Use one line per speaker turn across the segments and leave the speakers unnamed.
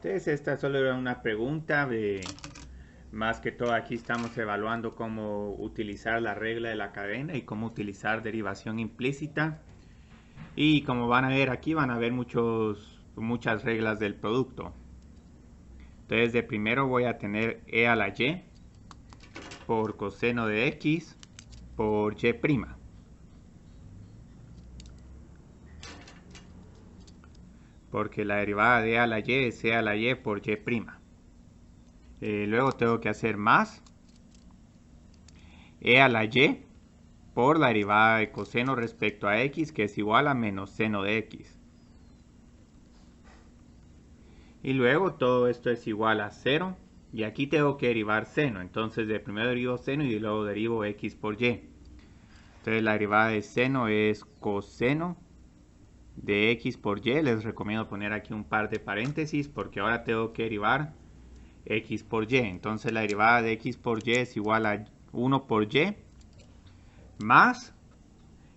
Entonces esta solo era una pregunta de, más que todo aquí estamos evaluando cómo utilizar la regla de la cadena y cómo utilizar derivación implícita. Y como van a ver aquí, van a ver muchas reglas del producto. Entonces de primero voy a tener e a la y por coseno de x por y'. Porque la derivada de e a la y es e a la y por y'. Luego tengo que hacer más e a la y por la derivada de coseno respecto a x, que es igual a menos seno de x. Y luego todo esto es igual a 0. Y aquí tengo que derivar seno. Entonces de primero derivo seno y luego derivo x por y. Entonces la derivada de seno es coseno de x por y. Les recomiendo poner aquí un par de paréntesis porque ahora tengo que derivar x por y. Entonces la derivada de x por y es igual a 1 por y más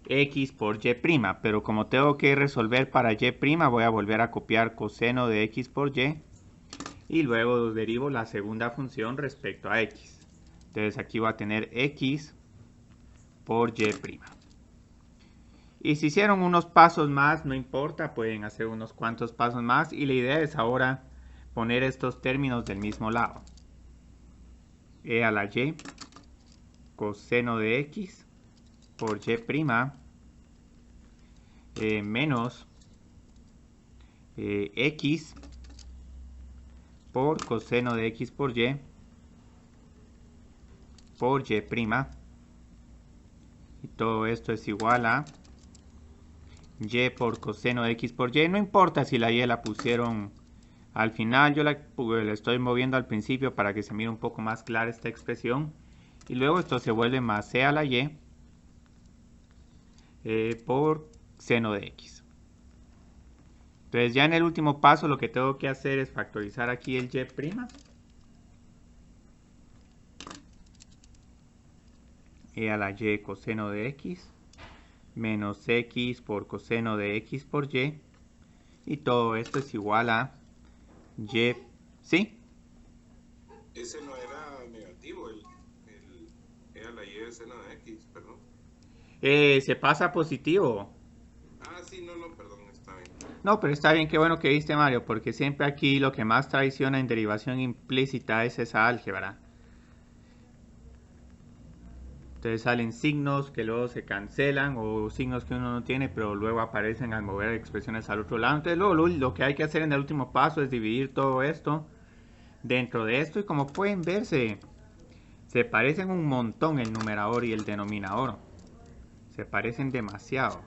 x por y'. Pero como tengo que resolver para y', voy a volver a copiar coseno de x por y. Y luego derivo la segunda función respecto a x. Entonces aquí voy a tener x por y'. Y si hicieron unos pasos más, no importa, pueden hacer unos cuantos pasos más. Y la idea es ahora poner estos términos del mismo lado. E a la y coseno de x por y' menos x por coseno de x por y'. Y todo esto es igual a y por coseno de x por y. No importa si la y la pusieron al final, yo la estoy moviendo al principio para que se mire un poco más clara esta expresión. Y luego esto se vuelve más e a la y por seno de x. Entonces ya en el último paso lo que tengo que hacer es factorizar aquí el y'. E a la y coseno de x menos x por coseno de x por y. Y todo esto es igual a y. ¿Sí?
Ese no era negativo, e a la y de seno de x, perdón.
Se pasa a positivo.
Ah, sí, no, no, perdón, está bien.
No, pero está bien, qué bueno que viste, Mario, porque siempre aquí lo que más traiciona en derivación implícita es esa álgebra. Entonces salen signos que luego se cancelan o signos que uno no tiene, pero luego aparecen al mover expresiones al otro lado. Entonces luego lo que hay que hacer en el último paso es dividir todo esto dentro de esto y como pueden ver se parecen un montón el numerador y el denominador. Se parecen demasiado.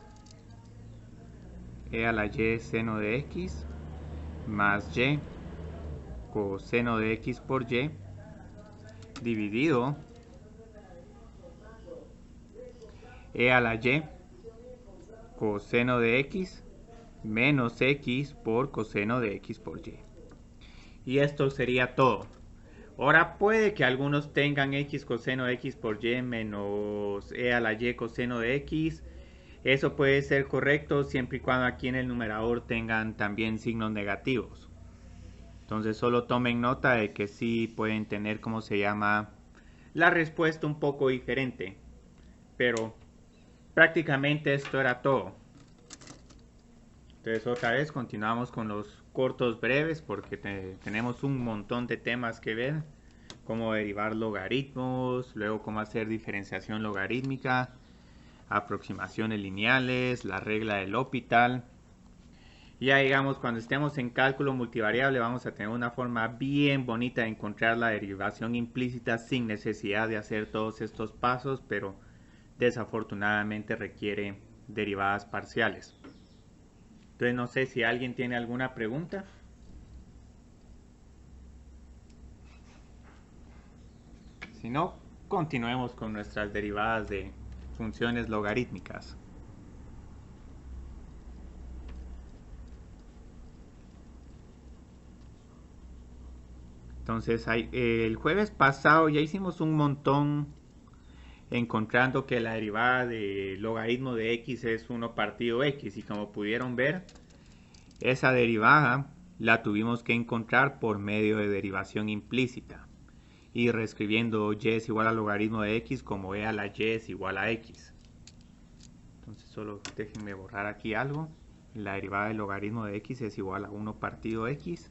E a la y seno de x más y coseno de x por y dividido e a la y coseno de x menos x por coseno de x por y. Y esto sería todo. Ahora puede que algunos tengan x coseno de x por y menos e a la y coseno de x. Eso puede ser correcto siempre y cuando aquí en el numerador tengan también signos negativos. Entonces solo tomen nota de que sí pueden tener, como se llama, la respuesta un poco diferente. Pero prácticamente esto era todo. Entonces otra vez continuamos con los cortos breves porque tenemos un montón de temas que ver. Cómo derivar logaritmos, luego cómo hacer diferenciación logarítmica, aproximaciones lineales, la regla del L'Hopital. Ya digamos, cuando estemos en cálculo multivariable vamos a tener una forma bien bonita de encontrar la derivación implícita sin necesidad de hacer todos estos pasos, pero desafortunadamente requiere derivadas parciales. Entonces no sé si alguien tiene alguna pregunta. Si no, continuemos con nuestras derivadas de funciones logarítmicas. Entonces, el jueves pasado ya hicimos un montón encontrando que la derivada de logaritmo de x es 1 partido x y como pudieron ver, esa derivada la tuvimos que encontrar por medio de derivación implícita y reescribiendo y es igual al logaritmo de x como e a la y es igual a x. Entonces solo déjenme borrar aquí algo. La derivada del logaritmo de x es igual a 1 partido x.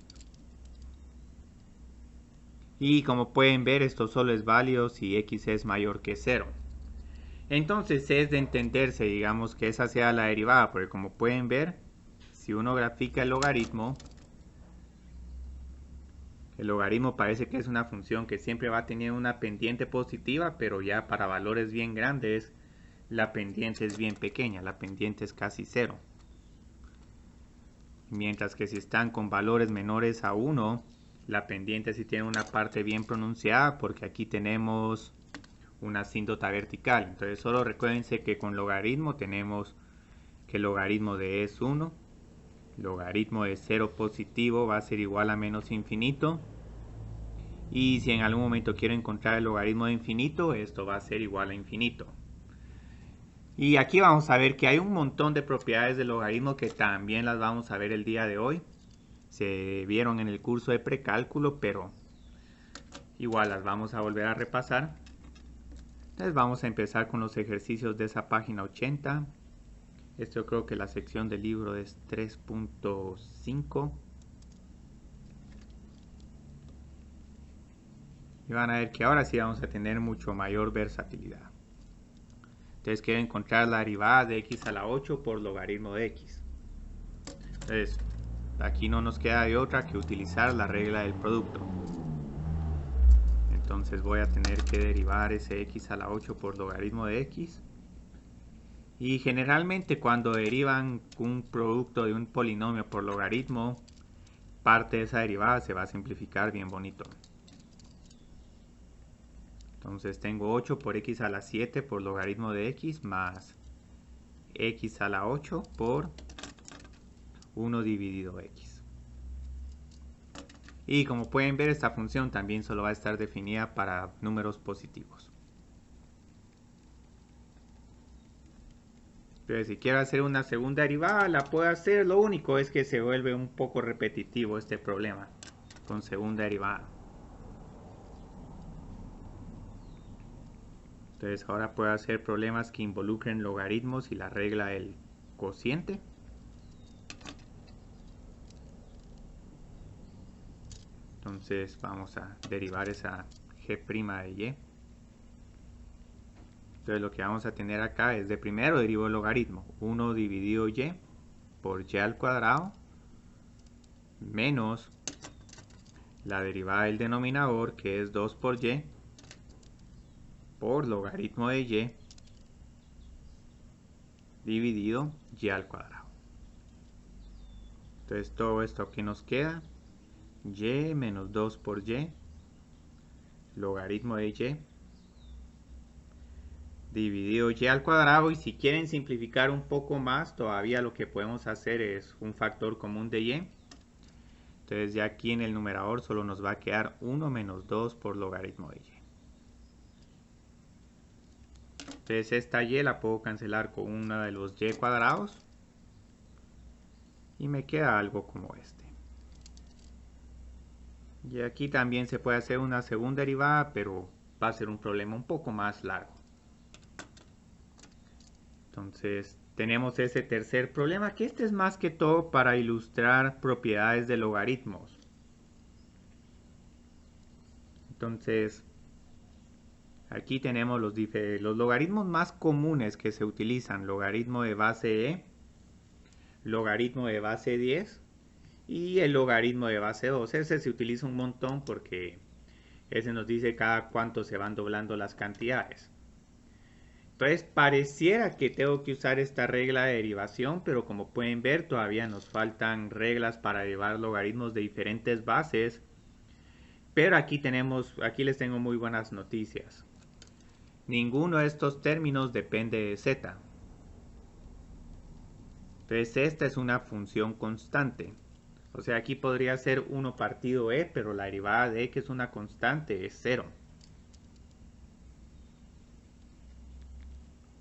Y como pueden ver, esto solo es válido si x es mayor que 0. Entonces es de entenderse, digamos, que esa sea la derivada, porque como pueden ver, si uno grafica el logaritmo parece que es una función que siempre va a tener una pendiente positiva, pero ya para valores bien grandes, la pendiente es bien pequeña, la pendiente es casi 0. Mientras que si están con valores menores a 1, la pendiente sí tiene una parte bien pronunciada, porque aquí tenemos una asíntota vertical. Entonces solo recuérdense que con logaritmo tenemos que el logaritmo de e es 1, logaritmo de 0 positivo va a ser igual a menos infinito, y si en algún momento quiero encontrar el logaritmo de infinito, esto va a ser igual a infinito. Y aquí vamos a ver que hay un montón de propiedades del logaritmo que también las vamos a ver el día de hoy. Se vieron en el curso de precálculo, pero igual las vamos a volver a repasar. Entonces vamos a empezar con los ejercicios de esa página 80. Esto yo creo que la sección del libro es 3.5. Y van a ver que ahora sí vamos a tener mucho mayor versatilidad. Entonces quiero encontrar la derivada de x a la 8 por logaritmo de x. Entonces aquí no nos queda de otra que utilizar la regla del producto. Entonces voy a tener que derivar ese x a la 8 por logaritmo de x. Y generalmente cuando derivan un producto de un polinomio por logaritmo, parte de esa derivada se va a simplificar bien bonito. Entonces tengo 8 por x a la 7 por logaritmo de x más x a la 8 por 1 dividido x. Y como pueden ver, esta función también solo va a estar definida para números positivos. Pero si quiero hacer una segunda derivada, la puedo hacer. Lo único es que se vuelve un poco repetitivo este problema con segunda derivada. Entonces ahora puedo hacer problemas que involucren logaritmos y la regla del cociente. Entonces vamos a derivar esa g' de y. Entonces lo que vamos a tener acá es de primero derivo el logaritmo. 1 dividido y por y al cuadrado menos la derivada del denominador, que es 2 por y, por logaritmo de y dividido y al cuadrado. Entonces todo esto que nos queda, y menos 2 por y, logaritmo de y, dividido y al cuadrado. Y si quieren simplificar un poco más, todavía lo que podemos hacer es un factor común de y. Entonces ya aquí en el numerador solo nos va a quedar 1 menos 2 por logaritmo de y. Entonces esta y la puedo cancelar con uno de los y cuadrados. Y me queda algo como este. Y aquí también se puede hacer una segunda derivada, pero va a ser un problema un poco más largo. Entonces tenemos ese tercer problema, que este es más que todo para ilustrar propiedades de logaritmos. Entonces aquí tenemos los logaritmos más comunes que se utilizan: logaritmo de base e, logaritmo de base 10 y el logaritmo de base 2. Ese se utiliza un montón porque ese nos dice cada cuánto se van doblando las cantidades. Entonces pareciera que tengo que usar esta regla de derivación, pero como pueden ver todavía nos faltan reglas para derivar logaritmos de diferentes bases. Pero aquí les tengo muy buenas noticias. Ninguno de estos términos depende de z. Entonces esta es una función constante. O sea, aquí podría ser 1 partido e, pero la derivada de e, que es una constante, es 0.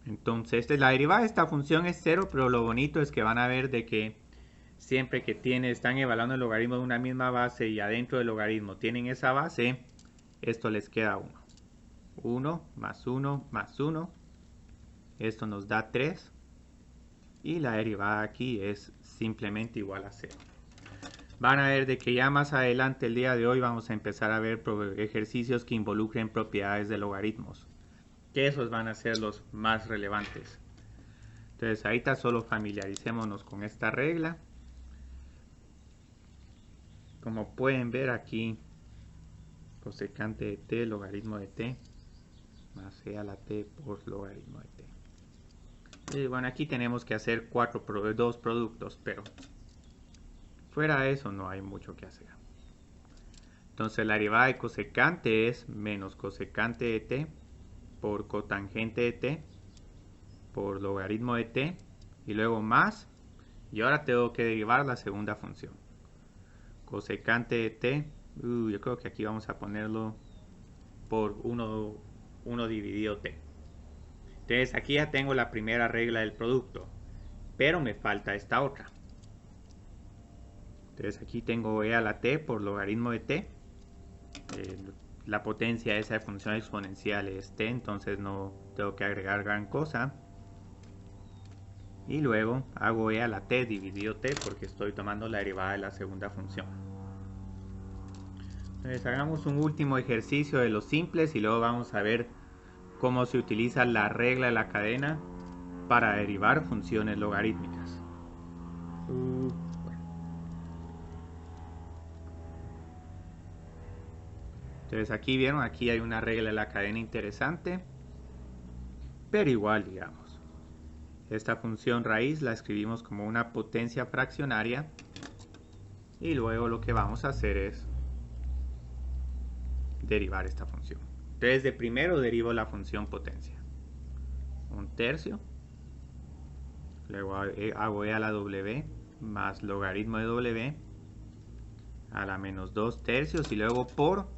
Entonces la derivada de esta función es 0, pero lo bonito es que van a ver de que siempre que están evaluando el logaritmo de una misma base y adentro del logaritmo tienen esa base, esto les queda 1. 1 más 1 más 1. Esto nos da 3. Y la derivada aquí es simplemente igual a 0. Van a ver de que ya más adelante el día de hoy vamos a empezar a ver ejercicios que involucren propiedades de logaritmos, que esos van a ser los más relevantes. Entonces ahorita solo familiaricémonos con esta regla. Como pueden ver aquí, cosecante de t, logaritmo de t, más e a la t por logaritmo de t. Y bueno, aquí tenemos que hacer dos productos, pero fuera de eso no hay mucho que hacer. Entonces la derivada de cosecante es menos cosecante de t por cotangente de t por logaritmo de t y luego más, y ahora tengo que derivar la segunda función. Cosecante de t, yo creo que aquí vamos a ponerlo por 1 dividido t. Entonces aquí ya tengo la primera regla del producto, pero me falta esta otra. Entonces aquí tengo e a la t por logaritmo de t. La potencia de esa función exponencial es t, entonces no tengo que agregar gran cosa. Y luego hago e a la t dividido t porque estoy tomando la derivada de la segunda función. Entonces hagamos un último ejercicio de los simples y luego vamos a ver cómo se utiliza la regla de la cadena para derivar funciones logarítmicas. Entonces aquí vieron, aquí hay una regla de la cadena interesante, pero igual digamos. Esta función raíz la escribimos como una potencia fraccionaria y luego lo que vamos a hacer es derivar esta función. Entonces de primero derivo la función potencia. 1/3. Luego hago e a la w más logaritmo de w a la menos 2/3 y luego por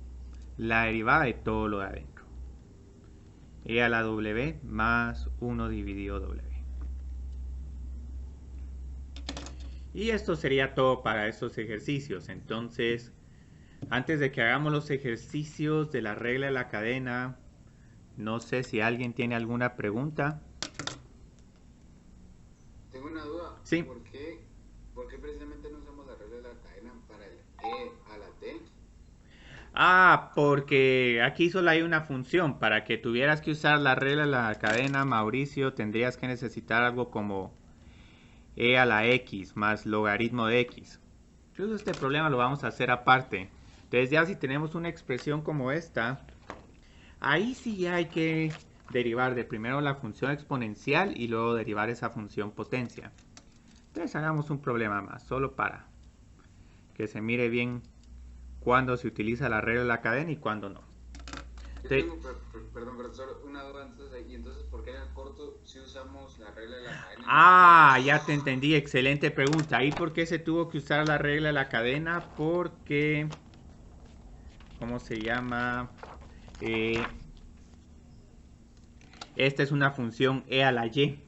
la derivada de todo lo de adentro. E a la w más 1 dividido w. Y esto sería todo para estos ejercicios. Entonces, antes de que hagamos los ejercicios de la regla de la cadena, no sé si alguien tiene alguna pregunta.
Tengo una duda.
Sí.
¿Por qué precisamente no usamos la regla de la cadena para el e a la t?
Porque aquí solo hay una función. Para que tuvieras que usar la regla de la cadena, Mauricio, tendrías que necesitar algo como e a la x más logaritmo de x. Incluso este problema lo vamos a hacer aparte. Entonces ya si tenemos una expresión como esta, ahí sí ya hay que derivar de primero la función exponencial y luego derivar esa función potencia. Entonces hagamos un problema más, solo para que se mire bien cuándo se utiliza la regla de la cadena y cuándo no.
Perdón, profesor, una duda entonces. ¿Y entonces por qué en el corto si usamos la regla de la cadena?
Ya te entendí, excelente pregunta. ¿Y por qué se tuvo que usar la regla de la cadena? Porque, ¿cómo se llama? Esta es una función e a la y.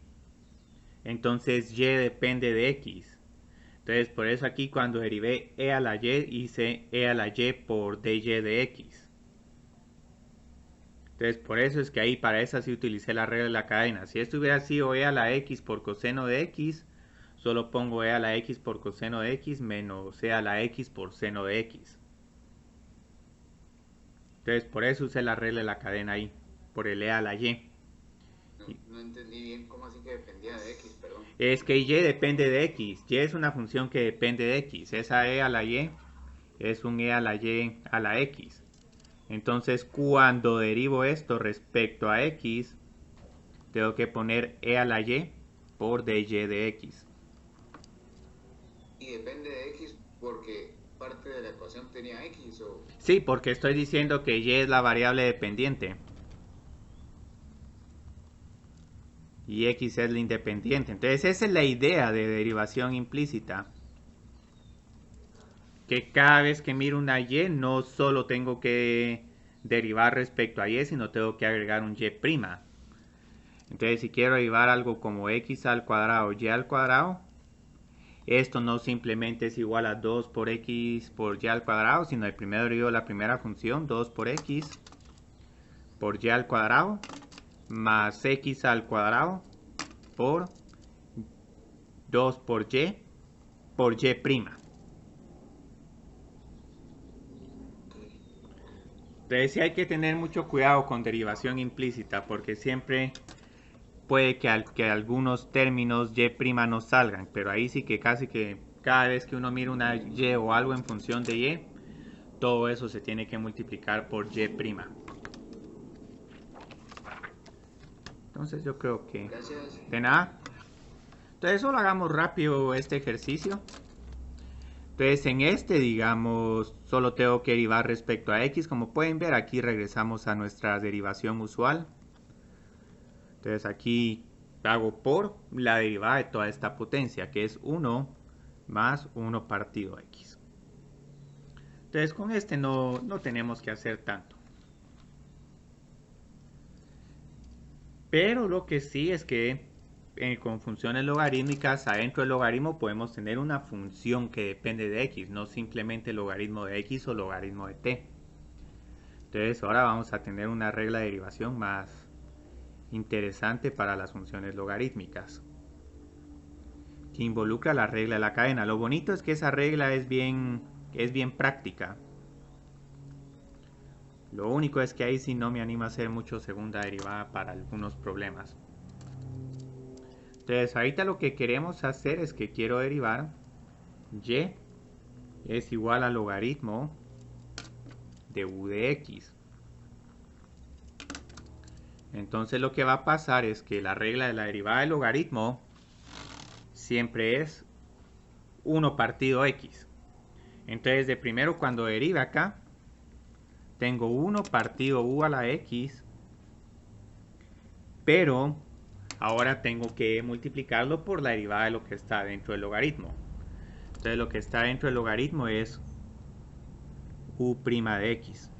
Entonces y depende de x. Entonces por eso aquí cuando derivé e a la y hice e a la y por dy de x. Entonces por eso es que ahí para esa sí utilicé la regla de la cadena. Si esto hubiera sido e a la x por coseno de x, solo pongo e a la x por coseno de x menos e a la x por seno de x. Entonces por eso usé la regla de la cadena ahí, por el e a la y.
No entendí bien cómo así que dependía de x, perdón.
Es que y depende de x. Y es una función que depende de x. Esa e a la y es un e a la y a la x. Entonces cuando derivo esto respecto a x, tengo que poner e a la y por dy de x.
¿Y depende de x porque parte de la ecuación tenía x o...?
Sí, porque estoy diciendo que y es la variable dependiente. Y x es la independiente. Entonces esa es la idea de derivación implícita. Que cada vez que miro una y, no solo tengo que derivar respecto a y, sino tengo que agregar un y'. Entonces si quiero derivar algo como x al cuadrado, y al cuadrado, Esto no simplemente es igual a 2 por x por y al cuadrado, sino el primer derivado de la primera función, 2 por x por y al cuadrado, más x al cuadrado por 2 por y prima. Entonces sí hay que tener mucho cuidado con derivación implícita, porque siempre puede que algunos términos y prima no salgan, pero ahí sí que casi que cada vez que uno mira una y o algo en función de y, todo eso se tiene que multiplicar por y prima. Entonces yo creo que...
Gracias.
De nada. Entonces solo hagamos rápido este ejercicio. Entonces en este, digamos, solo tengo que derivar respecto a x. Como pueden ver, aquí regresamos a nuestra derivación usual. Entonces aquí hago por la derivada de toda esta potencia, que es 1 más 1 partido x. Entonces con este no tenemos que hacer tanto. Pero lo que sí es que con funciones logarítmicas, adentro del logaritmo podemos tener una función que depende de x, no simplemente logaritmo de x o logaritmo de t. Entonces ahora vamos a tener una regla de derivación más interesante para las funciones logarítmicas, que involucra la regla de la cadena. Lo bonito es que esa regla es bien práctica. Lo único es que ahí sí no me animo a hacer mucho segunda derivada para algunos problemas. Entonces ahorita lo que queremos hacer es que quiero derivar y es igual al logaritmo de u de x. Entonces lo que va a pasar es que la regla de la derivada del logaritmo siempre es 1 partido x. Entonces de primero cuando derive acá, tengo 1 partido u a la x, pero ahora tengo que multiplicarlo por la derivada de lo que está dentro del logaritmo. Entonces lo que está dentro del logaritmo es u' de x.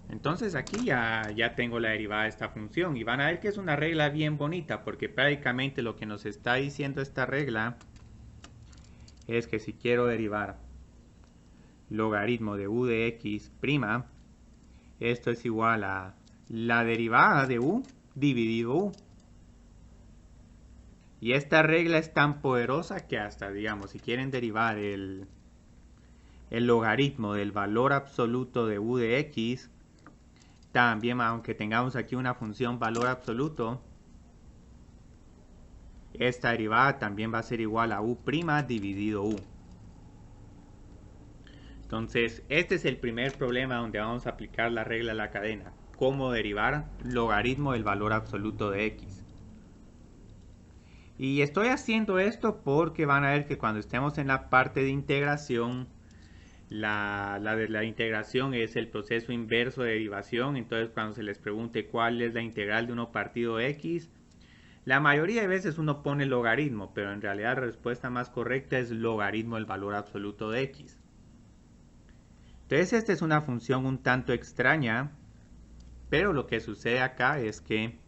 Entonces aquí ya tengo la derivada de esta función y van a ver que es una regla bien bonita, porque prácticamente lo que nos está diciendo esta regla es que si quiero derivar logaritmo de u de x prima, esto es igual a la derivada de u dividido u. Y esta regla es tan poderosa que hasta, digamos, si quieren derivar el logaritmo del valor absoluto de u de x, también, aunque tengamos aquí una función valor absoluto, esta derivada también va a ser igual a u' dividido u. Entonces, este es el primer problema donde vamos a aplicar la regla de la cadena. Cómo derivar logaritmo del valor absoluto de x. Y estoy haciendo esto porque van a ver que cuando estemos en la parte de integración, la integración es el proceso inverso de derivación. Entonces cuando se les pregunte cuál es la integral de 1 partido x, la mayoría de veces uno pone logaritmo, pero en realidad la respuesta más correcta es logaritmo del valor absoluto de x. Entonces esta es una función un tanto extraña, pero lo que sucede acá es que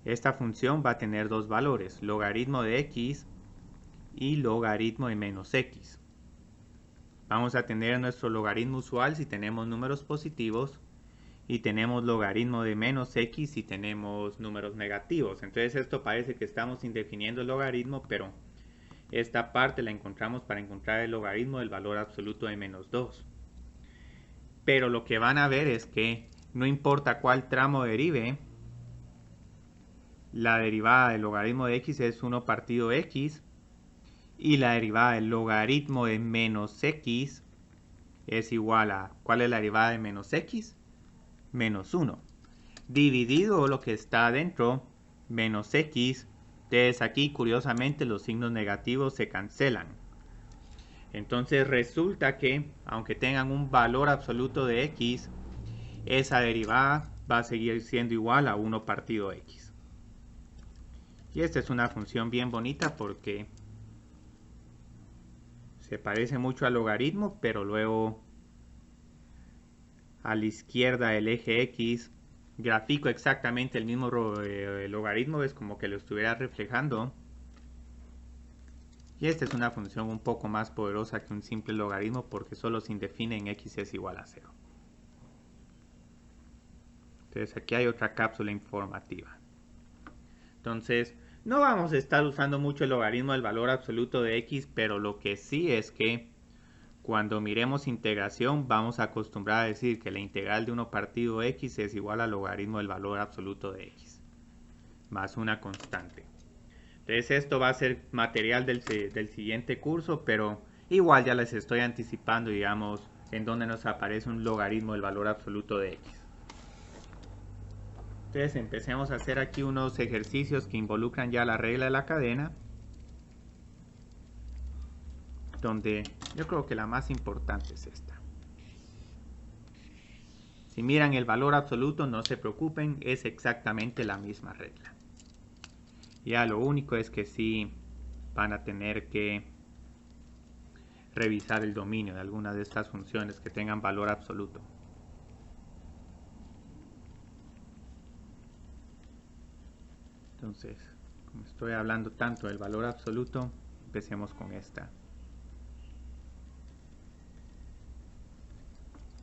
esta función va a tener dos valores, logaritmo de x y logaritmo de menos x. Vamos a tener nuestro logaritmo usual si tenemos números positivos y tenemos logaritmo de menos x si tenemos números negativos. Entonces esto parece que estamos indefiniendo el logaritmo, pero esta parte la encontramos para encontrar el logaritmo del valor absoluto de menos 2. Pero lo que van a ver es que no importa cuál tramo derive, la derivada del logaritmo de x es 1 partido x y la derivada del logaritmo de menos x es igual a, ¿cuál es la derivada de menos x? Menos 1. Dividido lo que está adentro, menos x, entonces aquí curiosamente los signos negativos se cancelan. Entonces resulta que, aunque tengan un valor absoluto de x, esa derivada va a seguir siendo igual a 1 partido x. Y esta es una función bien bonita porque se parece mucho al logaritmo, pero luego a la izquierda del eje x grafico exactamente el mismo logaritmo, es como que lo estuviera reflejando. Y esta es una función un poco más poderosa que un simple logaritmo porque solo se define en x es igual a 0. Entonces aquí hay otra cápsula informativa. Entonces no vamos a estar usando mucho el logaritmo del valor absoluto de x, pero lo que sí es que cuando miremos integración vamos a acostumbrar a decir que la integral de 1 partido x es igual al logaritmo del valor absoluto de x más una constante. Entonces esto va a ser material del siguiente curso, pero igual ya les estoy anticipando, digamos, en donde nos aparece un logaritmo del valor absoluto de x. Entonces empecemos a hacer aquí unos ejercicios que involucran ya la regla de la cadena, donde yo creo que la más importante es esta. Si miran el valor absoluto, no se preocupen, es exactamente la misma regla. Ya lo único es que sí van a tener que revisar el dominio de alguna de estas funciones que tengan valor absoluto. Entonces, como estoy hablando tanto del valor absoluto, empecemos con esta.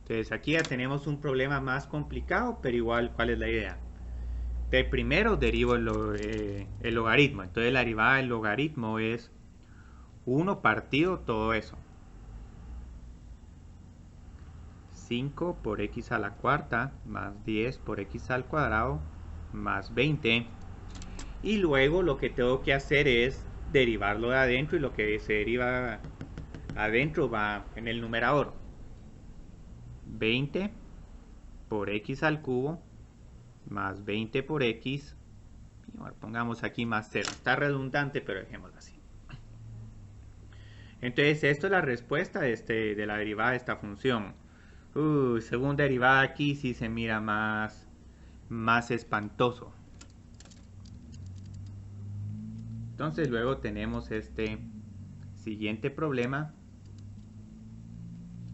Entonces aquí ya tenemos un problema más complicado, pero igual, ¿cuál es la idea? De primero derivo el logaritmo. Entonces la derivada del logaritmo es 1 partido todo eso. 5 por x a la cuarta más 10 por x al cuadrado más 20. Y luego lo que tengo que hacer es derivarlo de adentro y lo que se deriva adentro va en el numerador. 20 por x al cubo más 20 por x, y ahora pongamos aquí más 0, está redundante pero dejémoslo así. Entonces esto es la respuesta de la derivada de esta función. Segunda derivada aquí sí se mira más espantoso. Entonces luego tenemos este siguiente problema,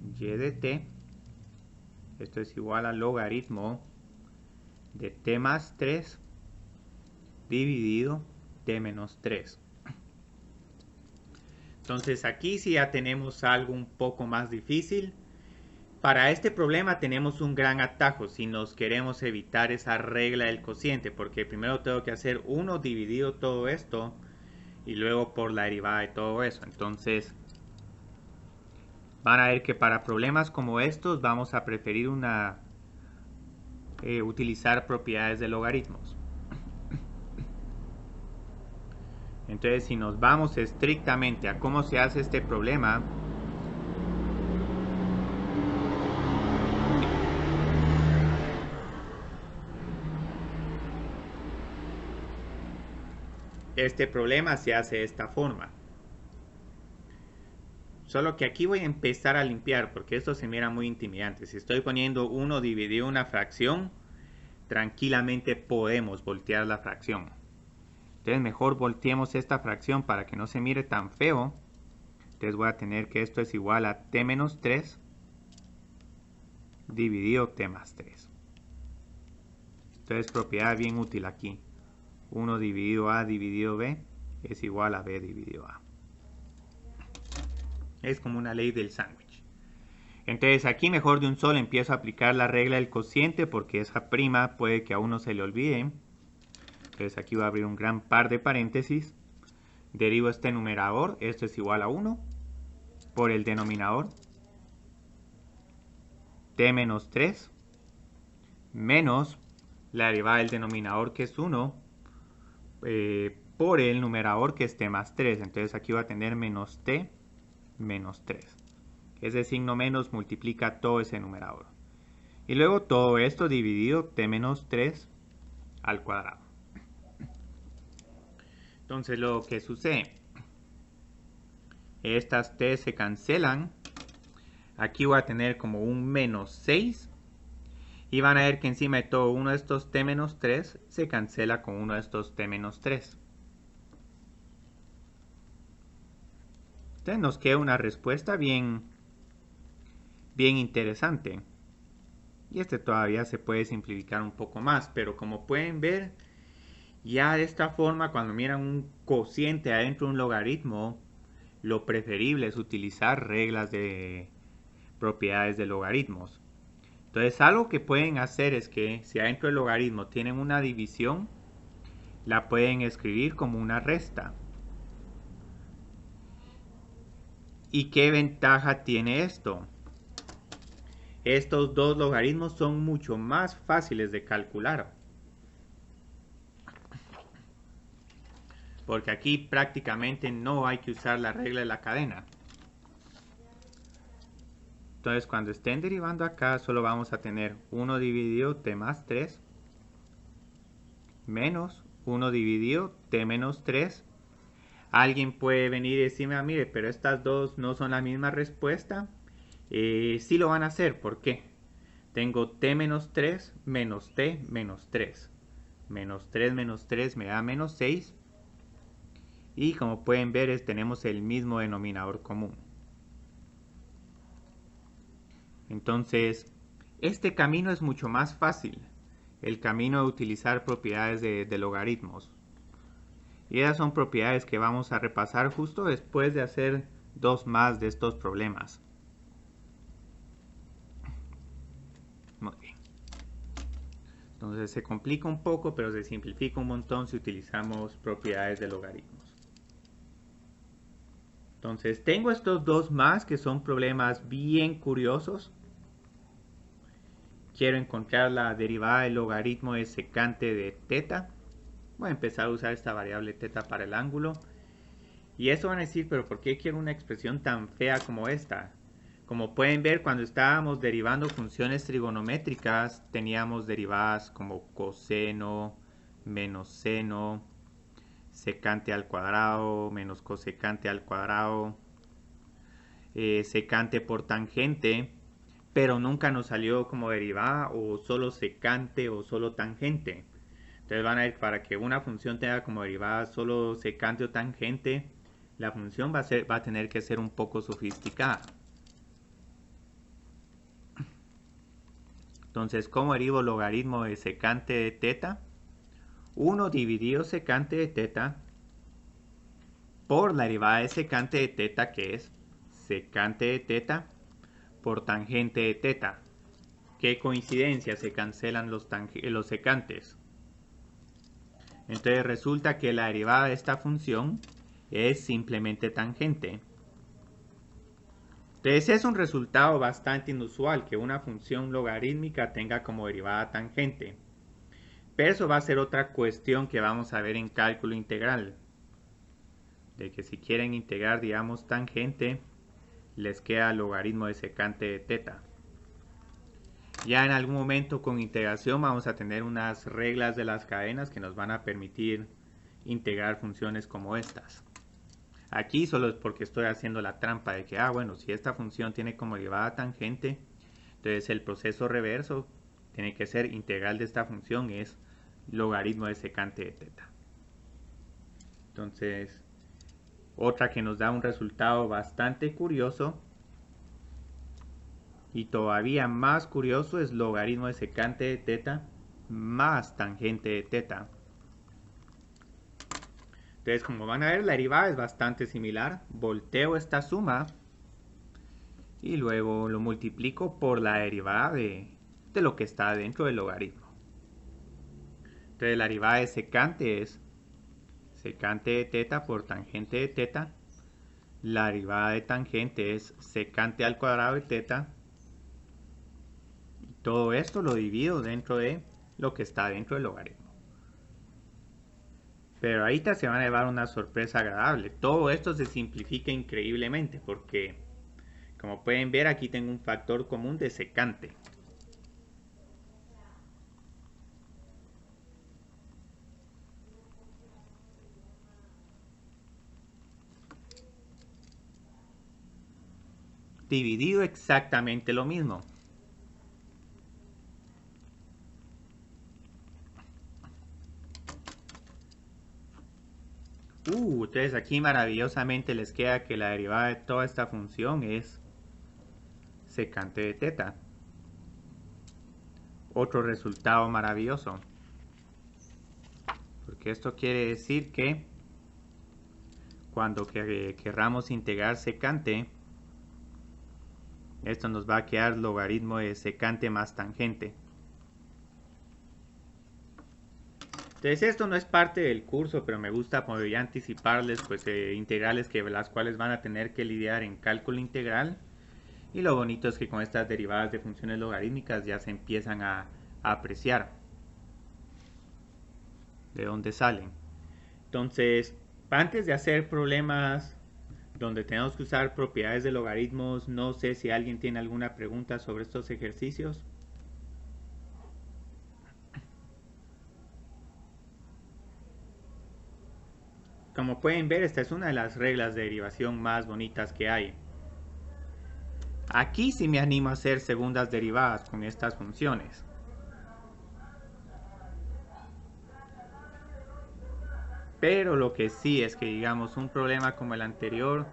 y de t, esto es igual al logaritmo de t más 3 dividido t menos 3. Entonces aquí sí ya tenemos algo un poco más difícil. Para este problema tenemos un gran atajo si nos queremos evitar esa regla del cociente, porque primero tengo que hacer 1 dividido todo esto y luego por la derivada de todo eso. Entonces van a ver que para problemas como estos vamos a preferir utilizar propiedades de logaritmos. Entonces si nos vamos estrictamente a cómo se hace este problema, este problema se hace de esta forma. Solo que aquí voy a empezar a limpiar porque esto se mira muy intimidante. Si estoy poniendo 1 dividido una fracción, tranquilamente podemos voltear la fracción. Entonces mejor volteemos esta fracción para que no se mire tan feo. Entonces voy a tener que esto es igual a t menos 3 dividido t más 3. Entonces propiedad bien útil aquí. 1 dividido a dividido b es igual a b dividido a. Es como una ley del sándwich. Entonces aquí mejor de un solo empiezo a aplicar la regla del cociente porque esa prima puede que a uno se le olvide. Entonces aquí voy a abrir un gran par de paréntesis. Derivo este numerador, esto es igual a 1, por el denominador. T menos 3 menos la derivada del denominador que es 1 por el numerador que es t más 3. Entonces aquí voy a tener menos t menos 3. Ese signo menos multiplica todo ese numerador. Y luego todo esto dividido t menos 3 al cuadrado. Entonces lo que sucede, estas t se cancelan. Aquí voy a tener como un menos 6. Y van a ver que encima de todo uno de estos t menos 3 se cancela con uno de estos t menos 3. Entonces nos queda una respuesta bien interesante. Y este todavía se puede simplificar un poco más, pero como pueden ver, ya de esta forma cuando miran un cociente adentro de un logaritmo, lo preferible es utilizar reglas de propiedades de logaritmos. Entonces algo que pueden hacer es que si adentro del logaritmo tienen una división, la pueden escribir como una resta. ¿Y qué ventaja tiene esto? Estos dos logaritmos son mucho más fáciles de calcular. Porque aquí prácticamente no hay que usar la regla de la cadena. Entonces cuando estén derivando acá solo vamos a tener 1 dividido t más 3 menos 1 dividido t menos 3. Alguien puede venir y decirme, mire, pero estas dos no son la misma respuesta. Sí lo van a hacer, ¿por qué? Tengo t menos 3 menos t menos 3. Menos 3 menos 3 me da menos 6. Y como pueden ver, tenemos el mismo denominador común. Entonces, este camino es mucho más fácil. El camino de utilizar propiedades de logaritmos. Y esas son propiedades que vamos a repasar justo después de hacer dos más de estos problemas. Muy bien. Entonces se complica un poco, pero se simplifica un montón si utilizamos propiedades de logaritmos. Entonces tengo estos dos más que son problemas bien curiosos. Quiero encontrar la derivada del logaritmo de secante de teta. Voy a empezar a usar esta variable teta para el ángulo. Y eso van a decir, pero ¿por qué quiero una expresión tan fea como esta? Como pueden ver, cuando estábamos derivando funciones trigonométricas, teníamos derivadas como coseno, menos seno, secante al cuadrado, menos cosecante al cuadrado, secante por tangente, pero nunca nos salió como derivada o solo secante o solo tangente. Entonces van a ver, para que una función tenga como derivada solo secante o tangente, la función va a tener que ser un poco sofisticada. Entonces, ¿cómo derivo logaritmo de secante de teta? 1 dividido secante de teta por la derivada de secante de teta, que es secante de teta por tangente de teta. Qué coincidencia, se cancelan los secantes. Entonces resulta que la derivada de esta función es simplemente tangente. Entonces es un resultado bastante inusual que una función logarítmica tenga como derivada tangente. Pero eso va a ser otra cuestión que vamos a ver en cálculo integral. De que si quieren integrar, digamos, tangente, les queda logaritmo de secante de teta. Ya en algún momento con integración vamos a tener unas reglas de las cadenas que nos van a permitir integrar funciones como estas. Aquí solo es porque estoy haciendo la trampa de que, bueno, si esta función tiene como derivada tangente, entonces el proceso reverso tiene que ser integral de esta función es logaritmo de secante de teta. Entonces, otra que nos da un resultado bastante curioso y todavía más curioso es logaritmo de secante de teta más tangente de teta. Entonces, como van a ver, la derivada es bastante similar. Volteo esta suma y luego lo multiplico por la derivada de lo que está dentro del logaritmo. Entonces, la derivada de secante es secante de teta por tangente de teta. La derivada de tangente es secante al cuadrado de teta. Y todo esto lo divido dentro de lo que está dentro del logaritmo. Pero ahorita se van a llevar una sorpresa agradable. Todo esto se simplifica increíblemente porque, como pueden ver, aquí tengo un factor común de secante. Dividido exactamente lo mismo. Entonces aquí maravillosamente les queda que la derivada de toda esta función es secante de teta. Otro resultado maravilloso. Porque esto quiere decir que cuando querramos integrar secante, esto nos va a quedar logaritmo de secante más tangente. Entonces esto no es parte del curso, pero me gusta poder anticiparles pues integrales las cuales van a tener que lidiar en cálculo integral. Y lo bonito es que con estas derivadas de funciones logarítmicas ya se empiezan a apreciar de dónde salen. Entonces, antes de hacer problemas donde tenemos que usar propiedades de logaritmos, no sé si alguien tiene alguna pregunta sobre estos ejercicios. Como pueden ver, esta es una de las reglas de derivación más bonitas que hay. Aquí sí me animo a hacer segundas derivadas con estas funciones. Pero lo que sí es que, digamos, un problema como el anterior,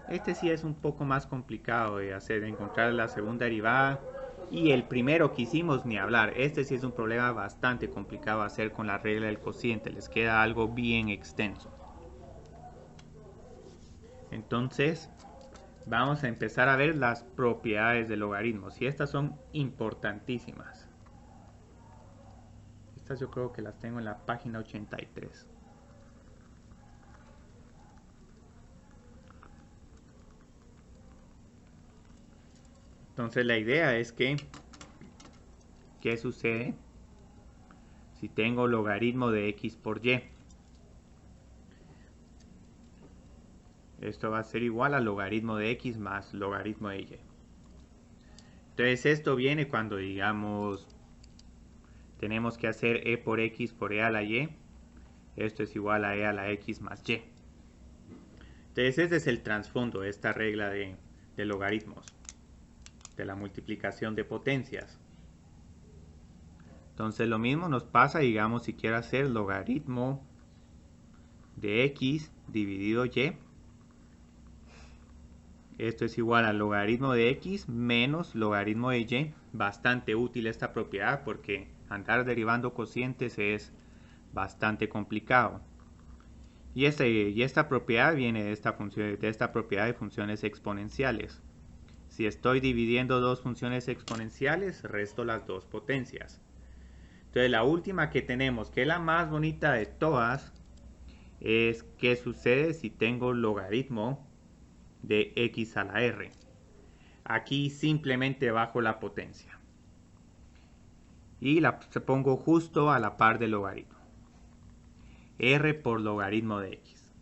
este sí es un poco más complicado de hacer, de encontrar la segunda derivada. Y el primero que hicimos, ni hablar. Este sí es un problema bastante complicado de hacer con la regla del cociente. Les queda algo bien extenso. Entonces, vamos a empezar a ver las propiedades de logaritmos. Y estas son importantísimas. Estas yo creo que las tengo en la página 83. Entonces la idea es que, ¿qué sucede si tengo logaritmo de x por y? Esto va a ser igual al logaritmo de x más logaritmo de y. Entonces esto viene cuando, digamos, tenemos que hacer e por x por e a la y. Esto es igual a e a la x más y. Entonces este es el trasfondo de esta regla de logaritmos, de la multiplicación de potencias. Entonces lo mismo nos pasa, digamos, si quiero hacer logaritmo de x dividido y. Esto es igual al logaritmo de x menos logaritmo de y. Bastante útil esta propiedad porque andar derivando cocientes es bastante complicado. Y esta propiedad viene de esta propiedad de funciones exponenciales. Si estoy dividiendo dos funciones exponenciales, resto las dos potencias. Entonces la última que tenemos, que es la más bonita de todas, es qué sucede si tengo logaritmo de x a la r. Aquí simplemente bajo la potencia y la pongo justo a la par del logaritmo. R por logaritmo de x.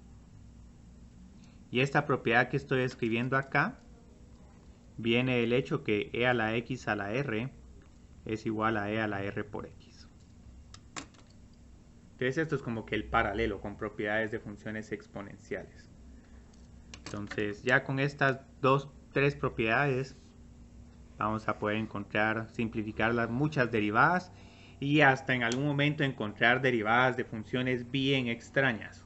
Y esta propiedad que estoy escribiendo acá viene del hecho que e a la x a la r es igual a e a la r por x. Entonces esto es como que el paralelo con propiedades de funciones exponenciales. Entonces ya con estas tres propiedades vamos a poder simplificar las muchas derivadas y hasta en algún momento encontrar derivadas de funciones bien extrañas.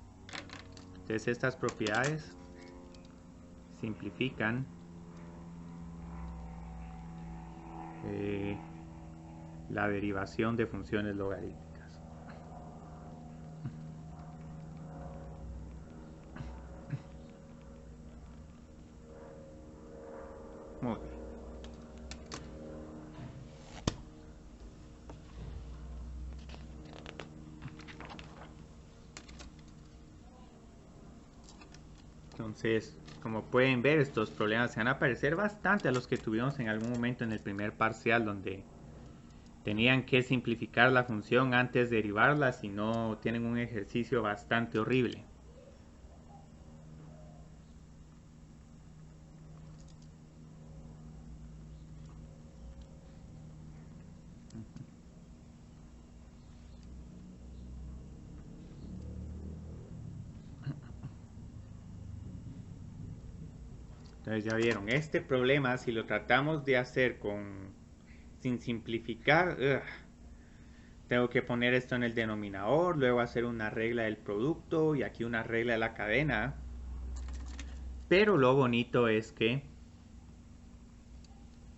Entonces estas propiedades simplifican la derivación de funciones logarítmicas. Muy bien. Entonces, como pueden ver, estos problemas se van a parecer bastante a los que tuvimos en algún momento en el primer parcial, donde tenían que simplificar la función antes de derivarla, si no tienen un ejercicio bastante horrible. Entonces ya vieron, este problema si lo tratamos de hacer sin simplificar, tengo que poner esto en el denominador, luego hacer una regla del producto y aquí una regla de la cadena. Pero lo bonito es que,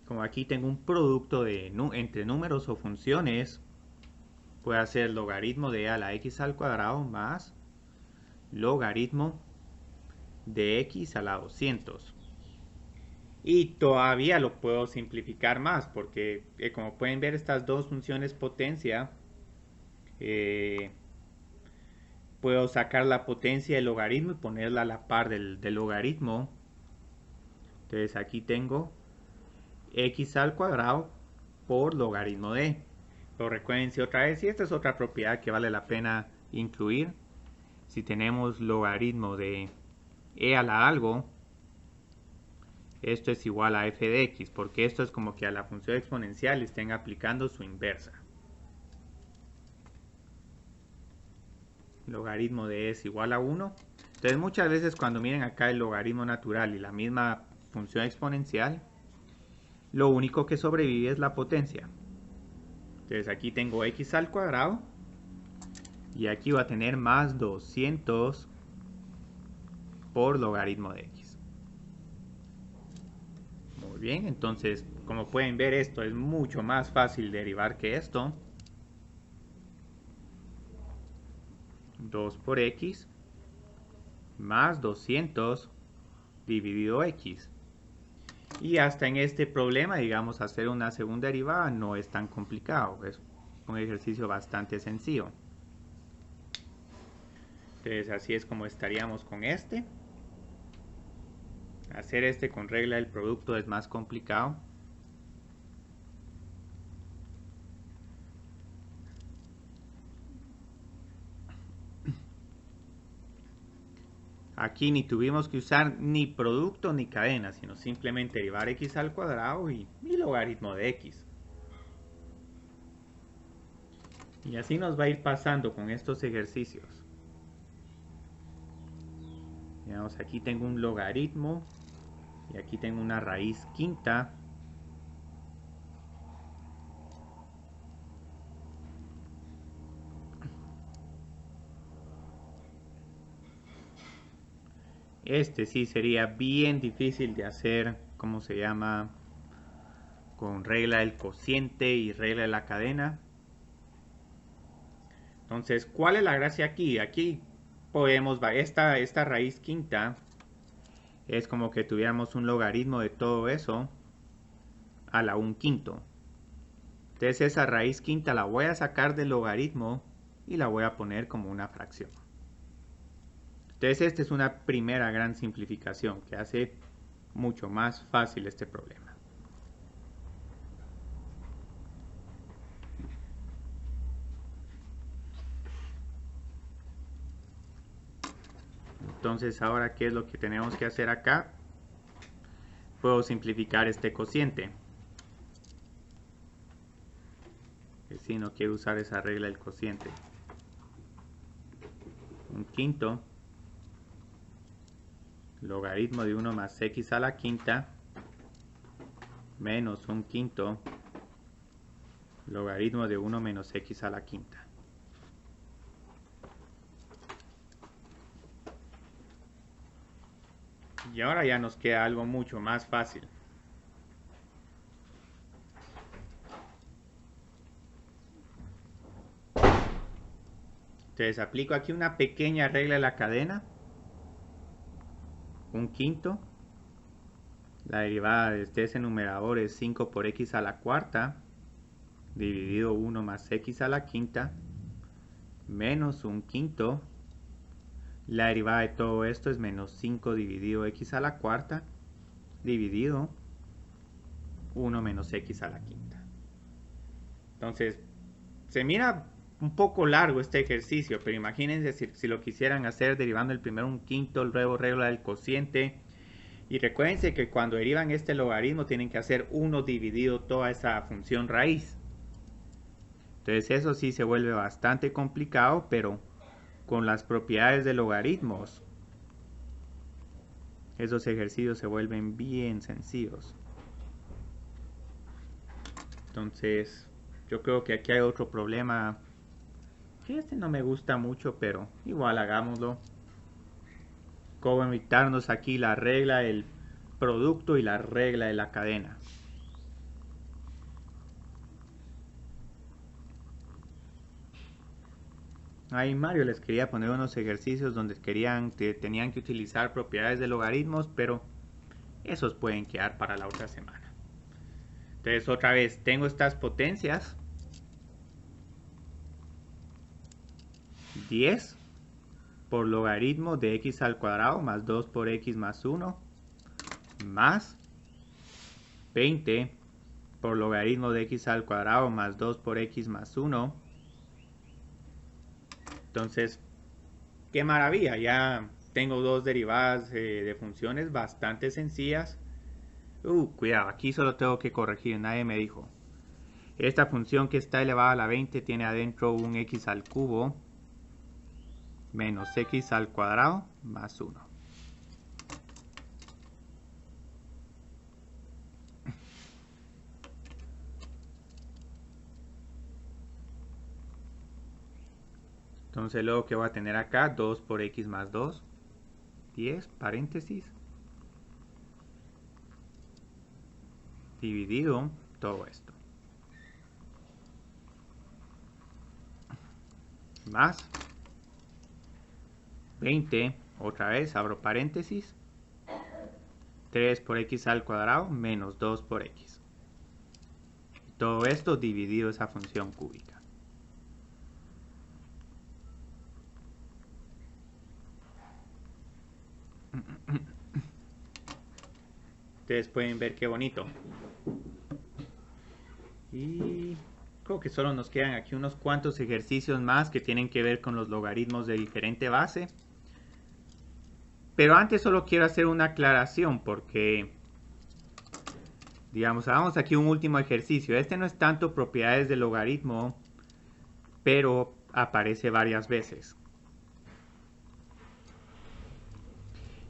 como aquí tengo un producto entre números o funciones, puedo hacer logaritmo de a la x al cuadrado más logaritmo de x a la 200. Y todavía lo puedo simplificar más porque como pueden ver estas dos funciones potencia, puedo sacar la potencia del logaritmo y ponerla a la par del logaritmo. Entonces aquí tengo x al cuadrado por logaritmo de. Pero recuerden otra vez, y esta es otra propiedad que vale la pena incluir. Si tenemos logaritmo de e a la algo, esto es igual a f de x, porque esto es como que a la función exponencial estén aplicando su inversa. Logaritmo de e es igual a 1. Entonces muchas veces cuando miren acá el logaritmo natural y la misma función exponencial, lo único que sobrevive es la potencia. Entonces aquí tengo x al cuadrado y aquí va a tener más 200 por logaritmo de x. Muy bien, entonces como pueden ver esto es mucho más fácil derivar que esto. 2 por x más 200 dividido x. Y hasta en este problema, digamos, hacer una segunda derivada no es tan complicado. Es un ejercicio bastante sencillo. Entonces así es como estaríamos con este. Hacer este con regla del producto es más complicado. Aquí ni tuvimos que usar ni producto ni cadena, sino simplemente derivar x al cuadrado y logaritmo de x. Y así nos va a ir pasando con estos ejercicios. Digamos, aquí tengo un logaritmo y aquí tengo una raíz quinta. Este sí sería bien difícil de hacer, ¿cómo se llama? Con regla del cociente y regla de la cadena. Entonces, ¿cuál es la gracia aquí? Aquí podemos, esta raíz quinta es como que tuviéramos un logaritmo de todo eso a la 1/5. Entonces esa raíz quinta la voy a sacar del logaritmo y la voy a poner como una fracción. Entonces esta es una primera gran simplificación que hace mucho más fácil este problema. Entonces ahora, ¿qué es lo que tenemos que hacer acá? Puedo simplificar este cociente. Si no quiero usar esa regla del cociente. 1/5 logaritmo de 1 más x a la quinta menos 1/5 logaritmo de 1 menos x a la quinta. Y ahora ya nos queda algo mucho más fácil. Entonces aplico aquí una pequeña regla de la cadena. 1/5. La derivada de ese numerador es 5 por x a la cuarta dividido 1 más x a la quinta menos 1/5. La derivada de todo esto es menos 5 dividido x a la cuarta dividido 1 menos x a la quinta. Entonces, se mira un poco largo este ejercicio, pero imagínense si lo quisieran hacer derivando el primero 1/5, luego regla del cociente. Y recuérdense que cuando derivan este logaritmo tienen que hacer 1 dividido toda esa función raíz. Entonces eso sí se vuelve bastante complicado, pero con las propiedades de logaritmos, esos ejercicios se vuelven bien sencillos. Entonces, yo creo que aquí hay otro problema que este no me gusta mucho, pero igual hagámoslo. Cómo evitarnos aquí la regla del producto y la regla de la cadena. Ahí Mario les quería poner unos ejercicios donde tenían que utilizar propiedades de logaritmos, pero esos pueden quedar para la otra semana. Entonces otra vez, tengo estas potencias. 10 por logaritmo de x al cuadrado más 2 por x más 1 más 20 por logaritmo de x al cuadrado más 2 por x más 1. Entonces, qué maravilla, ya tengo dos derivadas de funciones bastante sencillas. Cuidado, aquí solo tengo que corregir, nadie me dijo. Esta función que está elevada a la 20 tiene adentro un x al cubo menos x al cuadrado más 1. Entonces luego que voy a tener acá, 2 por x más 2, 10, paréntesis, dividido todo esto. Más 20, otra vez, abro paréntesis, 3 por x al cuadrado menos 2 por x. Todo esto dividido esa función cúbica. Ustedes pueden ver qué bonito. Y creo que solo nos quedan aquí unos cuantos ejercicios más que tienen que ver con los logaritmos de diferente base. Pero antes solo quiero hacer una aclaración porque, digamos, hagamos aquí un último ejercicio. Este no es tanto propiedades del logaritmo, pero aparece varias veces.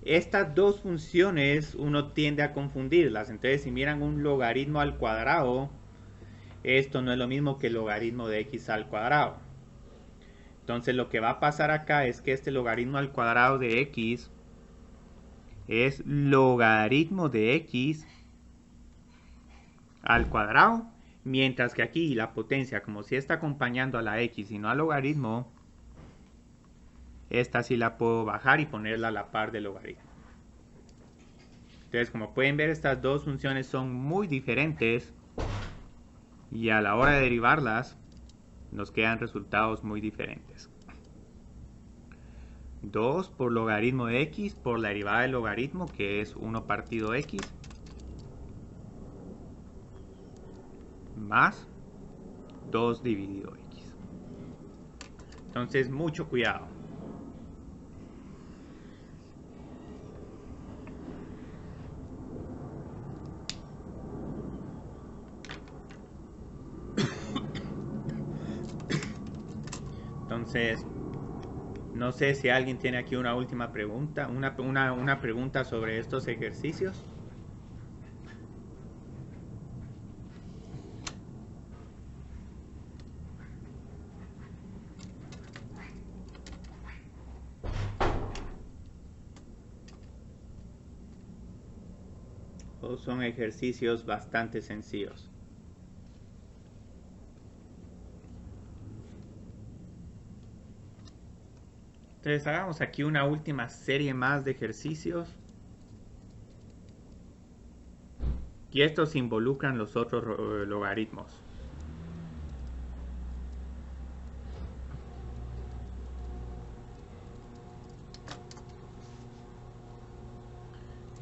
Estas dos funciones uno tiende a confundirlas. Entonces, si miran un logaritmo al cuadrado, esto no es lo mismo que el logaritmo de x al cuadrado. Entonces, lo que va a pasar acá es que este logaritmo al cuadrado de x es logaritmo de x al cuadrado, mientras que aquí la potencia, como si está acompañando a la x y no al logaritmo, esta sí la puedo bajar y ponerla a la par del logaritmo. Entonces, como pueden ver, estas dos funciones son muy diferentes y a la hora de derivarlas nos quedan resultados muy diferentes. 2 por logaritmo de x por la derivada del logaritmo, que es 1 partido x, más 2 dividido x. Entonces, mucho cuidado. Entonces, no sé si alguien tiene aquí una última pregunta, una pregunta sobre estos ejercicios. O son ejercicios bastante sencillos. Entonces hagamos aquí una última serie más de ejercicios. Y estos involucran los otros logaritmos.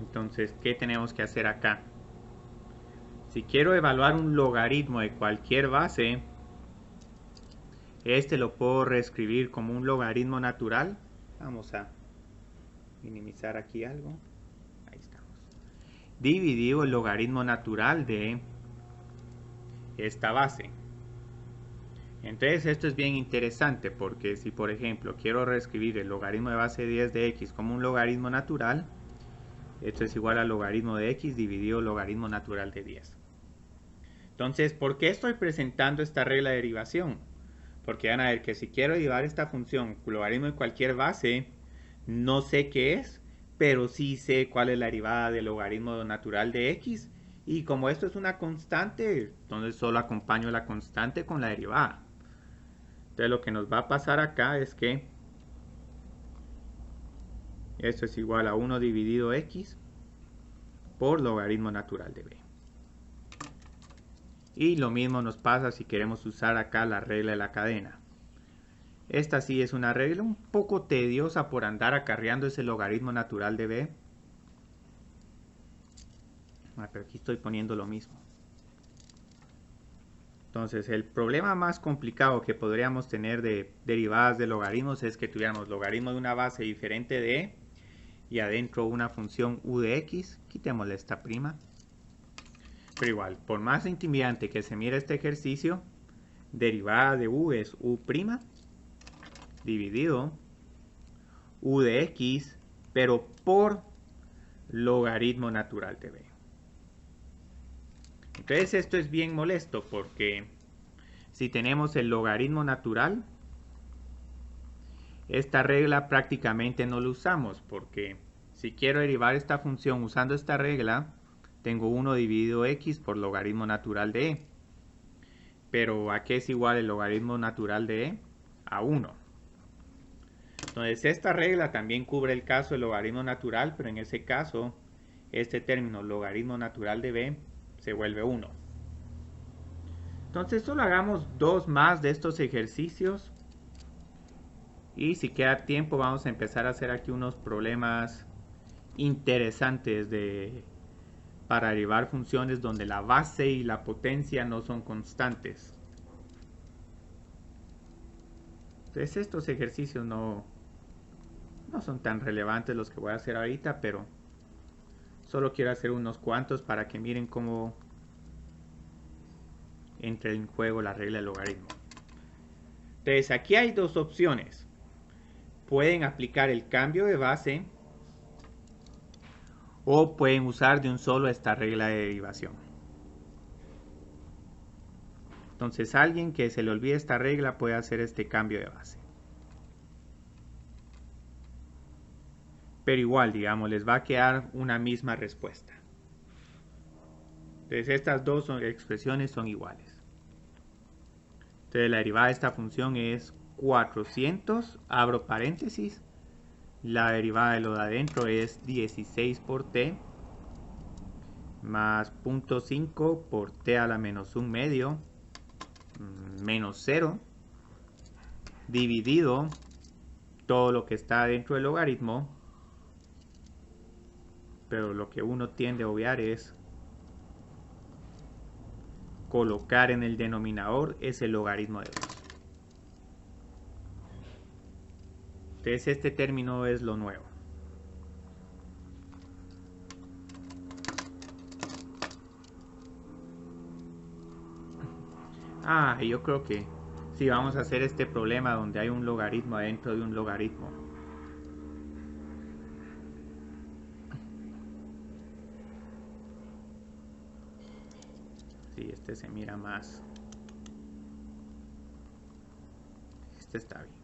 Entonces, ¿qué tenemos que hacer acá? Si quiero evaluar un logaritmo de cualquier base, este lo puedo reescribir como un logaritmo natural. Vamos a minimizar aquí algo. Ahí estamos. Dividido el logaritmo natural de esta base. Entonces esto es bien interesante porque si por ejemplo quiero reescribir el logaritmo de base 10 de x como un logaritmo natural, esto es igual al logaritmo de x dividido el logaritmo natural de 10. Entonces, ¿por qué estoy presentando esta regla de derivación? Porque van a ver que si quiero derivar esta función logaritmo de cualquier base, no sé qué es, pero sí sé cuál es la derivada del logaritmo natural de x. Y como esto es una constante, entonces solo acompaño la constante con la derivada. Entonces lo que nos va a pasar acá es que esto es igual a 1 dividido x por logaritmo natural de b. Y lo mismo nos pasa si queremos usar acá la regla de la cadena. Esta sí es una regla un poco tediosa por andar acarreando ese logaritmo natural de b. Pero aquí estoy poniendo lo mismo. Entonces el problema más complicado que podríamos tener de derivadas de logaritmos es que tuviéramos logaritmo de una base diferente de e y adentro una función u de x. Quitémosle esta prima. Pero igual, por más intimidante que se mire este ejercicio, derivada de u es u' dividido u de x, pero por logaritmo natural de b. Entonces esto es bien molesto porque si tenemos el logaritmo natural, esta regla prácticamente no la usamos porque si quiero derivar esta función usando esta regla, tengo 1 dividido x por logaritmo natural de e. Pero ¿a qué es igual el logaritmo natural de e? A 1. Entonces esta regla también cubre el caso del logaritmo natural, pero en ese caso este término logaritmo natural de b se vuelve 1. Entonces solo hagamos 2 más de estos ejercicios y si queda tiempo vamos a empezar a hacer aquí unos problemas interesantes para derivar funciones donde la base y la potencia no son constantes. Entonces estos ejercicios no son tan relevantes los que voy a hacer ahorita, pero solo quiero hacer unos cuantos para que miren cómo entra en juego la regla del logaritmo. Entonces aquí hay dos opciones. Pueden aplicar el cambio de base o pueden usar de un solo esta regla de derivación. Entonces alguien que se le olvide esta regla puede hacer este cambio de base. Pero igual, digamos, les va a quedar una misma respuesta. Entonces estas dos expresiones son iguales. Entonces la derivada de esta función es 400, abro paréntesis. La derivada de lo de adentro es 16 por t más 0.5 por t a la menos 1 medio menos 0 dividido todo lo que está dentro del logaritmo, pero lo que uno tiende a obviar es colocar en el denominador ese logaritmo de 2. Entonces este término es lo nuevo. Yo creo que sí, vamos a hacer este problema donde hay un logaritmo adentro de un logaritmo. Sí, este se mira más. Este está bien.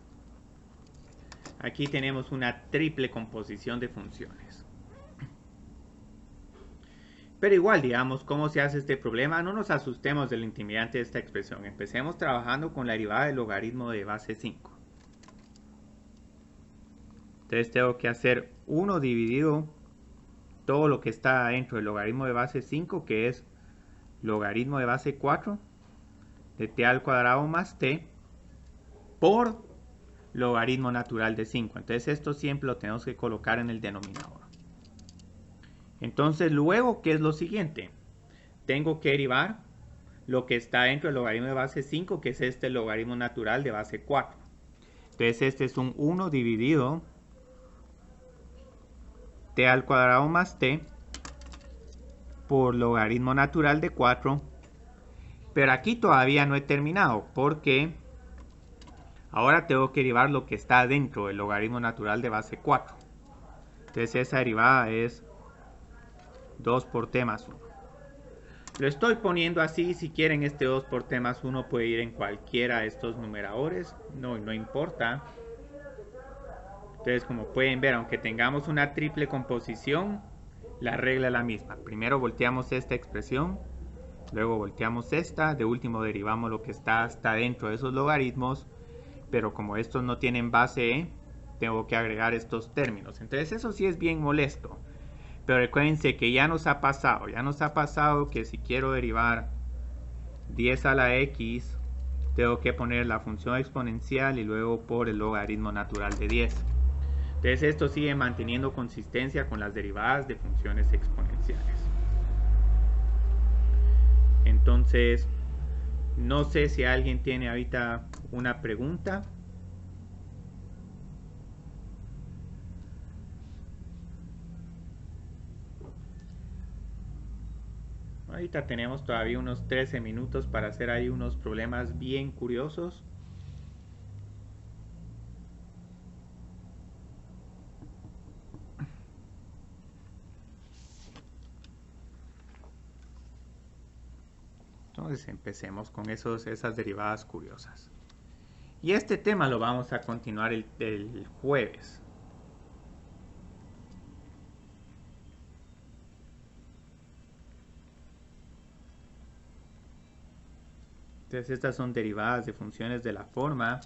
Aquí tenemos una triple composición de funciones. Pero igual, digamos, ¿cómo se hace este problema? No nos asustemos del intimidante de esta expresión. Empecemos trabajando con la derivada del logaritmo de base 5. Entonces tengo que hacer 1 dividido todo lo que está dentro del logaritmo de base 5, que es logaritmo de base 4 de t al cuadrado más t por logaritmo natural de 5. Entonces esto siempre lo tenemos que colocar en el denominador. Entonces luego, ¿qué es lo siguiente? Tengo que derivar lo que está dentro del logaritmo de base 5, que es este logaritmo natural de base 4. Entonces este es un 1 dividido t al cuadrado más t por logaritmo natural de 4. Pero aquí todavía no he terminado porque ahora tengo que derivar lo que está dentro del logaritmo natural de base 4. Entonces esa derivada es 2 por t más 1. Lo estoy poniendo así. Si quieren, este 2 por t más 1 puede ir en cualquiera de estos numeradores. No importa. Entonces, como pueden ver, aunque tengamos una triple composición, la regla es la misma. Primero volteamos esta expresión, luego volteamos esta, de último derivamos lo que está hasta dentro de esos logaritmos pero como estos no tienen base E, tengo que agregar estos términos. Entonces eso sí es bien molesto. Pero recuérdense que ya nos ha pasado que si quiero derivar 10 a la x, tengo que poner la función exponencial y luego por el logaritmo natural de 10. Entonces esto sigue manteniendo consistencia con las derivadas de funciones exponenciales. Entonces, no sé si alguien tiene ahorita una pregunta. Ahorita tenemos todavía unos 13 minutos para hacer ahí unos problemas bien curiosos. Entonces empecemos con esas derivadas curiosas. Y este tema lo vamos a continuar el jueves. Entonces estas son derivadas de funciones de la forma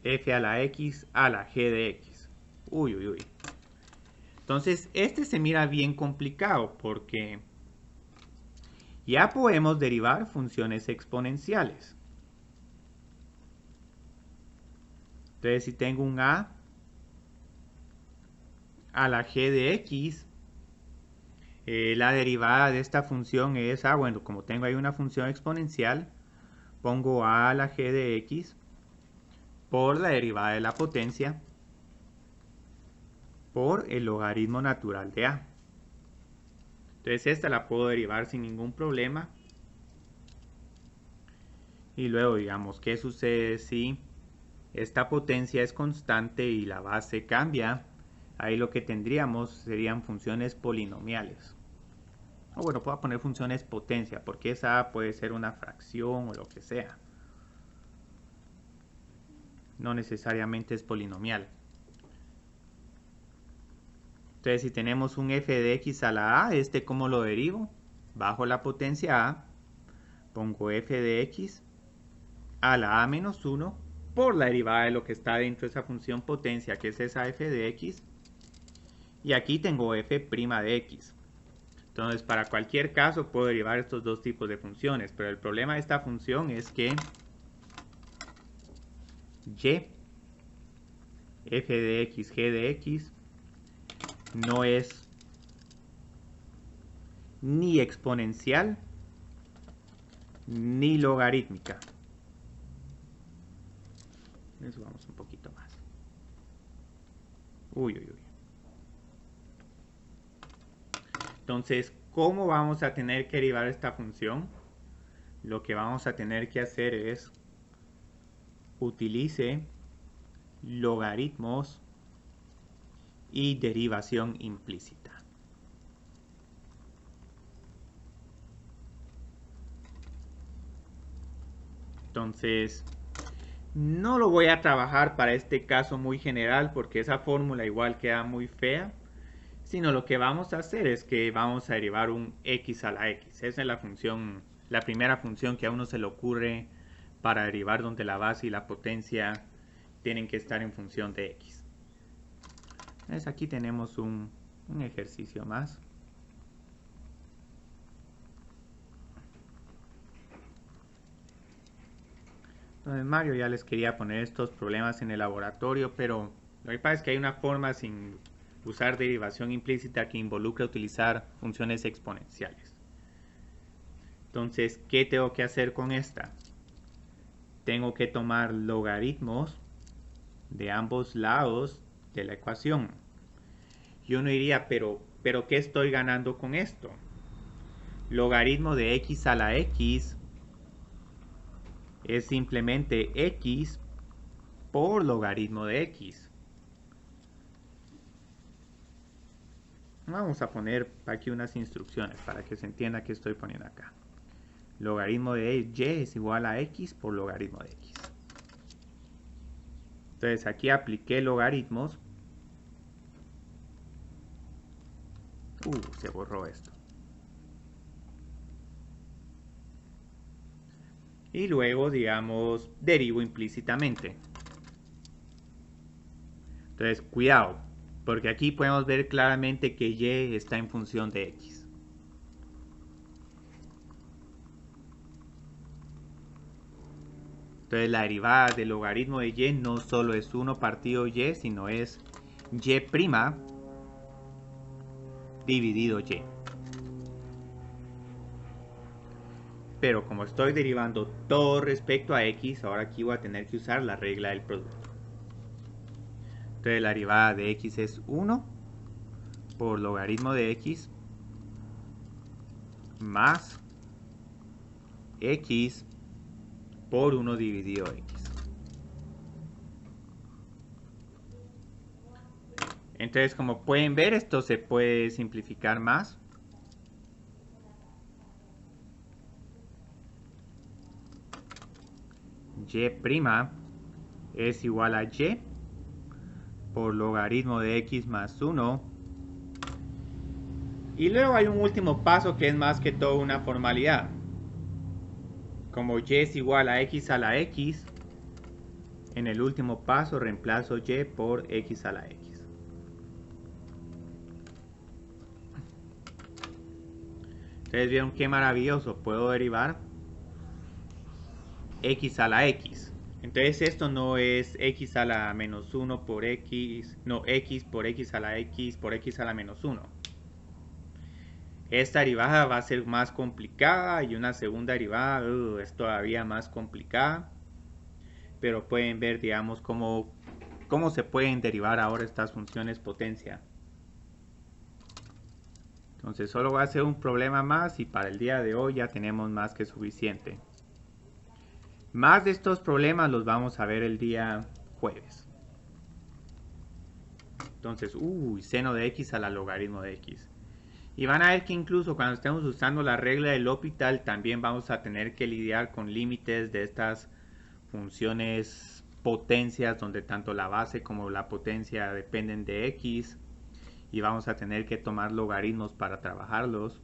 f a la x a la g de x. Uy, uy, uy. Entonces este se mira bien complicado porque ya podemos derivar funciones exponenciales. Entonces si tengo un a la g de x, la derivada de esta función es, bueno, como tengo ahí una función exponencial, pongo a la g de x por la derivada de la potencia por el logaritmo natural de a. Entonces esta la puedo derivar sin ningún problema. Y luego digamos, ¿qué sucede si esta potencia es constante y la base cambia? Ahí lo que tendríamos serían funciones polinomiales. O bueno, puedo poner funciones potencia, porque esa puede ser una fracción o lo que sea. No necesariamente es polinomial. Entonces, si tenemos un f de x a la a, ¿cómo lo derivo? Bajo la potencia a, pongo f de x a la a menos 1 por la derivada de lo que está dentro de esa función potencia, que es esa f de x. Y aquí tengo f' de x. Entonces, para cualquier caso puedo derivar estos dos tipos de funciones, pero el problema de esta función es que y, f de x, g de x, no es ni exponencial ni logarítmica. Eso vamos un poquito más. Uy, uy, uy. Entonces, ¿cómo vamos a tener que derivar esta función? Lo que vamos a tener que hacer es utilice logaritmos y derivación implícita. Entonces, no lo voy a trabajar para este caso muy general porque esa fórmula igual queda muy fea, sino lo que vamos a hacer es que vamos a derivar un x a la x. Esa es la función, la primera función que a uno se le ocurre para derivar donde la base y la potencia tienen que estar en función de x. Entonces aquí tenemos un ejercicio más. Entonces Mario ya les quería poner estos problemas en el laboratorio, pero lo que pasa es que hay una forma sin usar derivación implícita que involucra utilizar funciones exponenciales. Entonces, ¿qué tengo que hacer con esta? Tengo que tomar logaritmos de ambos lados de la ecuación. Y uno diría, pero ¿qué estoy ganando con esto? Logaritmo de x a la x es simplemente x por logaritmo de x. Vamos a poner aquí unas instrucciones para que se entienda qué estoy poniendo acá. Logaritmo de y es igual a x por logaritmo de x. Entonces aquí apliqué logaritmos. Se borró esto. y luego, digamos, derivo implícitamente. Entonces, cuidado, porque aquí podemos ver claramente que y está en función de x. Entonces, la derivada del logaritmo de y no solo es 1 partido y, sino es y' dividido y. Pero como estoy derivando todo respecto a x, ahora aquí voy a tener que usar la regla del producto. Entonces la derivada de x es 1 por logaritmo de x más x por 1 dividido x. Entonces, como pueden ver, esto se puede simplificar más. Y' es igual a y por logaritmo de x más 1. Y luego hay un último paso que es más que todo una formalidad. Como y es igual a x a la x, en el último paso reemplazo y por x a la x. Ustedes vieron qué maravilloso, puedo derivar x a la x. Entonces esto no es x a la menos 1 por x, no, x por x a la x por x a la menos 1. Esta derivada va a ser más complicada y una segunda derivada es todavía más complicada. Pero pueden ver, digamos, cómo se pueden derivar ahora estas funciones potencia. Entonces solo va a ser un problema más y para el día de hoy ya tenemos más que suficiente. Más de estos problemas los vamos a ver el día jueves. Entonces, seno de x a la logaritmo de x. Y van a ver que incluso cuando estemos usando la regla del L'Hopital también vamos a tener que lidiar con límites de estas funciones potencias donde tanto la base como la potencia dependen de x. Y vamos a tener que tomar logaritmos para trabajarlos.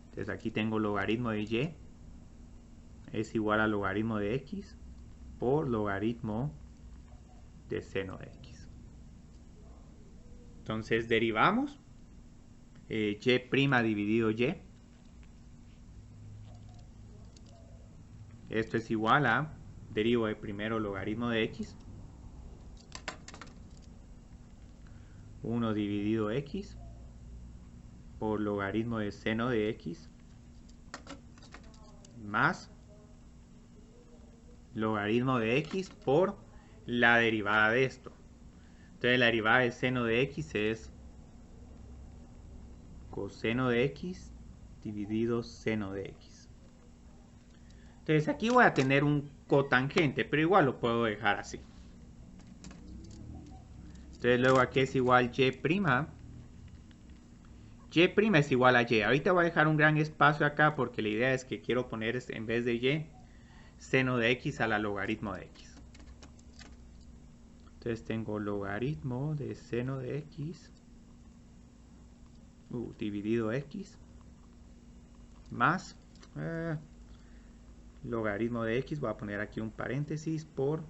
Entonces aquí tengo logaritmo de y es igual a logaritmo de x por logaritmo de seno de x. Entonces derivamos y' dividido y. Esto es igual a, derivo de primero logaritmo de x. 1 dividido x por logaritmo de seno de x más logaritmo de x por la derivada de esto. Entonces la derivada de seno de x es coseno de x dividido seno de x. Entonces aquí voy a tener un cotangente, pero igual lo puedo dejar así. Entonces luego aquí es igual y'. Y' es igual a y. Ahorita voy a dejar un gran espacio acá porque la idea es que quiero poner en vez de y seno de x a la logaritmo de x. Entonces tengo logaritmo de seno de x dividido x más logaritmo de x, voy a poner aquí un paréntesis, por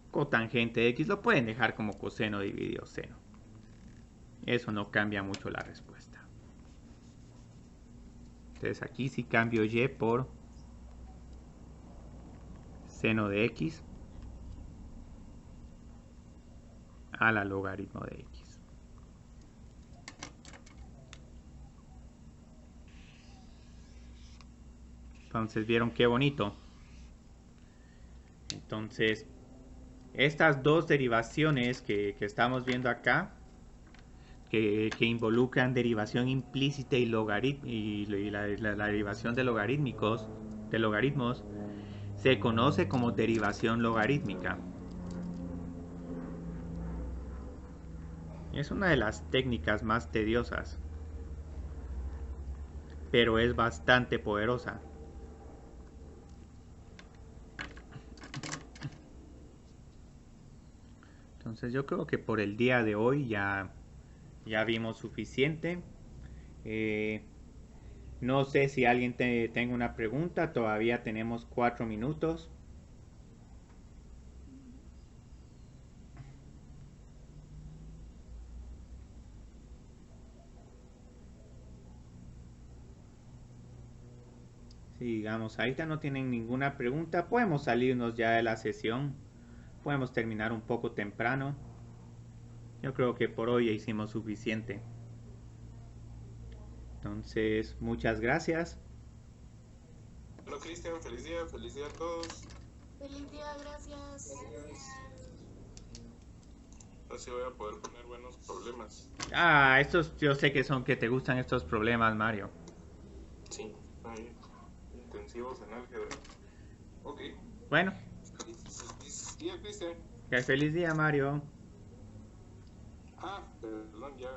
cotangente de x. Lo pueden dejar como coseno dividido seno. Eso no cambia mucho la respuesta. Entonces aquí sí cambio y por seno de x a la logaritmo de x. Entonces, ¿vieron qué bonito? Entonces, estas dos derivaciones que estamos viendo acá, que involucran derivación implícita y la derivación de logaritmos, se conoce como derivación logarítmica. Es una de las técnicas más tediosas, pero es bastante poderosa. Entonces yo creo que por el día de hoy ya vimos suficiente. No sé si alguien tenga una pregunta, todavía tenemos 4 minutos. Si digamos, ahorita no tienen ninguna pregunta, podemos salirnos ya de la sesión. Podemos terminar un poco temprano. Yo creo que por hoy ya hicimos suficiente. Entonces, muchas gracias.
Bueno, Cristian, feliz día a todos.
Feliz día, gracias.
Así voy a poder poner buenos problemas.
Estos yo sé que te gustan estos problemas, Mario.
Sí, hay intensivos en álgebra. Ok.
Bueno.
Feliz día, Cristian.
Que feliz día, Mario.
Perdón, ya.